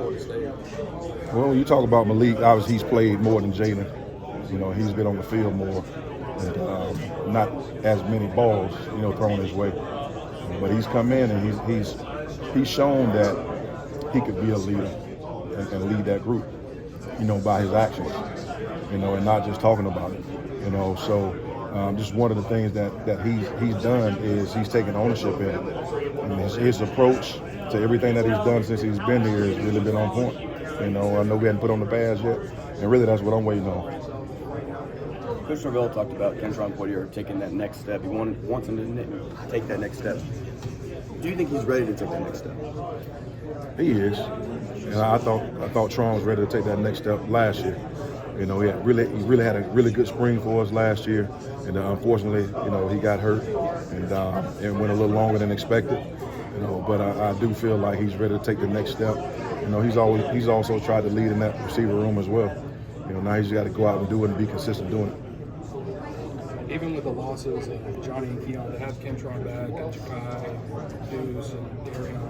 Florida State? Well, when you talk about Malik, obviously he's played more than Jalen. You know, he's been on the field more, and not as many balls, you know, thrown his way. But he's come in and he's shown that he could be a leader and lead that group, you know, by his actions, you know, and not just talking about it, you know. So just one of the things that he's done is he's taken ownership in it. And his approach to everything that he's done since he's been here has really been on point. You know, I know we hadn't put on the pads yet, and really that's what I'm waiting on. Coach Norvell talked about Kentron Poitier taking that next step. He wants him to take that next step. Do you think he's ready to take that next step? He is. And I thought Tron was ready to take that next step last year. You know, he really had a really good spring for us last year, and unfortunately, you know, he got hurt and it went a little longer than expected. You know, but I do feel like he's ready to take the next step. You know, he's also tried to lead in that receiver room as well. You know, now he's got to go out and do it and be consistent doing it. Even with the losses of Johnny and Keon, to have Kentron back and Jakai, Deuce, and Darian,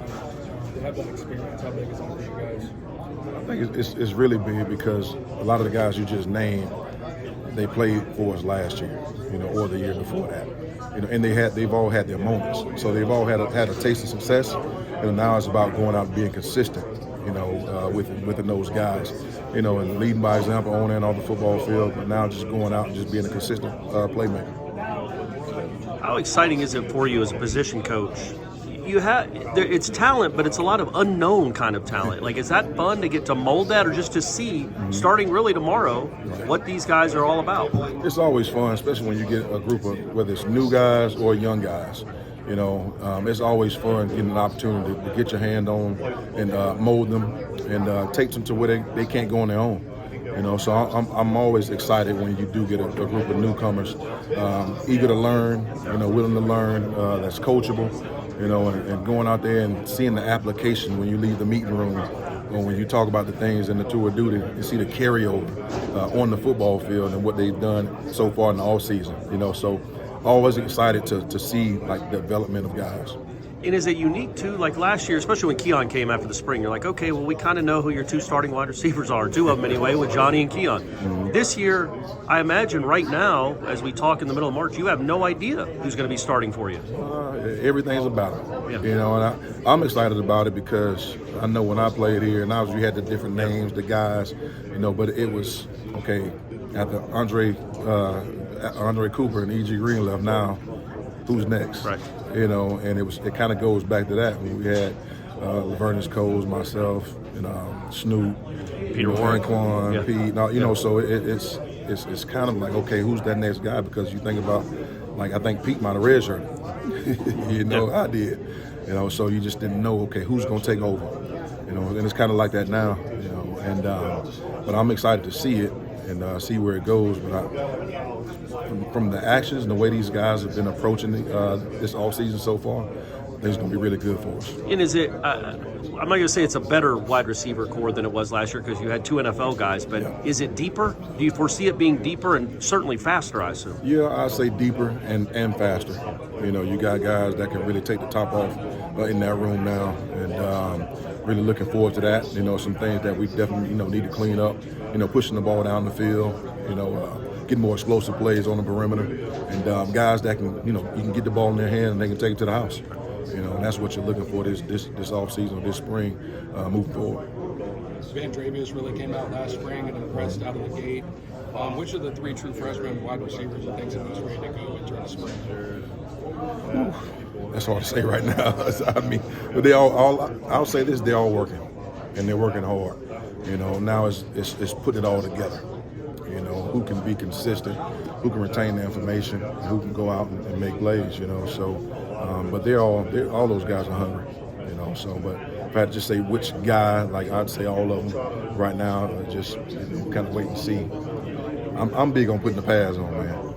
to have that experience, how big is that for you guys? I think it's really big because a lot of the guys you just named, they played for us last year, you know, or the year before that, you know, and they've all had their moments, so they've all had a taste of success, and now it's about going out and being consistent, you know, with those guys, you know, and leading by example on and off the football field, but now just going out and just being a consistent playmaker. How exciting is it for you as a position coach? It's talent, but it's a lot of unknown kind of talent. Like, is that fun to get to mold that, or just to see, starting really tomorrow, what these guys are all about? It's always fun, especially when you get a group of, whether it's new guys or young guys. You know, it's always fun getting an opportunity to get your hand on and mold them and take them to where they can't go on their own. You know, so I'm always excited when you do get a group of newcomers, eager to learn, you know, willing to learn, that's coachable, you know, and going out there and seeing the application when you leave the meeting room, or when you talk about the things in the tour of duty, you see the carryover on the football field and what they've done so far in the off season. You know, so always excited to see like the development of guys. And is it unique too? Like last year, especially when Keon came after the spring, you're like, okay, well, we kind of know who your two starting wide receivers are, two of them anyway, with Johnny and Keon. Mm-hmm. This year, I imagine right now, as we talk in the middle of March, you have no idea who's going to be starting for you. Everything's about it, you know, and I'm excited about it because I know when I played here, and obviously you had the different names, the guys, you know, but it was, okay, after Andre Cooper and E.G. Green left, now who's next? Right. You know, and it kind of goes back to that when we had Lavernus Coles, myself, and Snoop, Peter Warren, Anquan, Pete, you know, so it's kind of like, okay, who's that next guy? Because you think about, like, I think Pete might have redshirted, you know, I did, you know, so you just didn't know, okay, who's going to take over, you know, and it's kind of like that now, you know, and but I'm excited to see it and see where it goes, but from the actions and the way these guys have been approaching this offseason so far, I think it's going to be really good for us. And is it, I'm not going to say it's a better wide receiver core than it was last year because you had two NFL guys, but is it deeper? Do you foresee it being deeper and certainly faster, I assume? Yeah, I'd say deeper and faster. You know, you got guys that can really take the top off in that room now, and really looking forward to that. You know, some things that we definitely, you know, need to clean up, you know, pushing the ball down the field, you know, getting more explosive plays on the perimeter, and guys that can, you know, you can get the ball in their hand and they can take it to the house. You know, and that's what you're looking for this offseason or this spring moving forward. Van Dravius really came out last spring and impressed out of the gate. Which of the three true freshman wide receivers you think is most ready to go during the spring? That's hard to say right now. I mean, but they I'll say this: they're all working, and they're working hard. You know, now it's putting it all together. You know, who can be consistent, who can retain the information, and who can go out and make plays. You know, so but all those guys are hungry. You know, so but if I had to just say which guy, like I'd say all of them right now. Just kind of wait and see. I'm big on putting the pads on, man.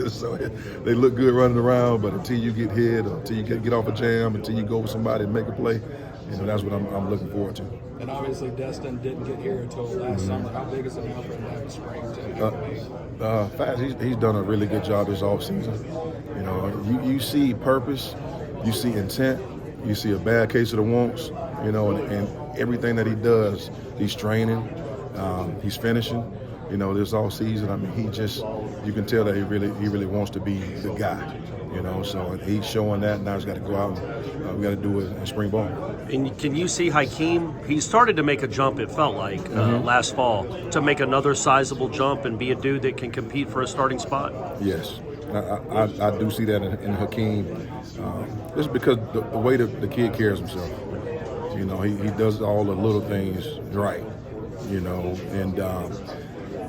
So they look good running around, but until you get hit, or until you get off a jam, until you go with somebody and make a play, you know, that's what I'm looking forward to. And obviously Destin didn't get here until last summer. How big is it now for him to have a spring? Fast, he's done a really good job this offseason. You know, you see purpose, you see intent, you see a bad case of the wants, you know, and everything that he does, he's training, he's finishing. You know, this all season. I mean, you can tell that he really wants to be the guy. You know, so he's showing that. Now he's got to go out and we got to do it in spring ball. And can you see Hakeem? He started to make a jump, it felt like, last fall, to make another sizable jump and be a dude that can compete for a starting spot. Yes, I do see that in Hakeem. Just because the way the kid carries himself. You know, he does all the little things right. You know, and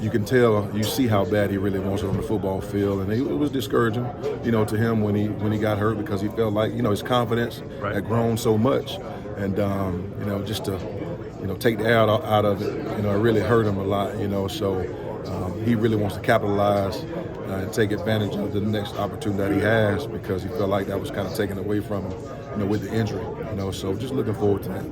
you can tell, you see how bad he really wants it on the football field, and it was discouraging, you know, to him when he got hurt, because he felt like, you know, his confidence had grown so much, and you know, just to, you know, take the air out of it, you know, it really hurt him a lot, you know. So he really wants to capitalize and take advantage of the next opportunity that he has, because he felt like that was kind of taken away from him, you know, with the injury, you know. So just looking forward to that.